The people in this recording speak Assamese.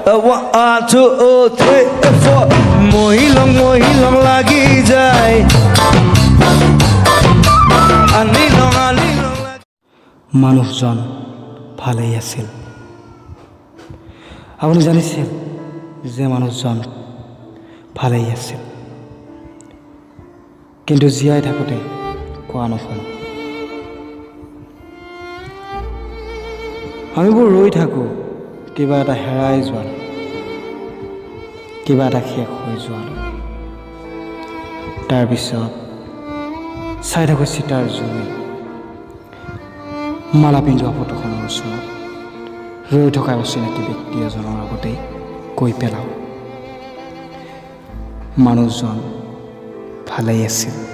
1 2 3 4 মহিলং লাগি যায় আনিলং মানুহজন ভালেই আছিল আপুনি জানিছিল যে মানুহজন ভালেই আছিল কিন্তু জীয়াই থাকোঁতে কোৱা নুশুনো আমিবোৰ ৰৈ থাকোঁ কিবা এটা হেৰাই যোৱালৈ কিবা এটা শেষ হৈ যোৱালৈ তাৰপিছত চাই থাকোঁ চিতাৰ জুই মালা পিন্ধোৱা ফটোখনৰ ওচৰত ৰৈ থকা অচিনাকি ব্যক্তি এজনৰ আগতেই কৈ পেলাওঁ মানুহজন ভালেই আছিল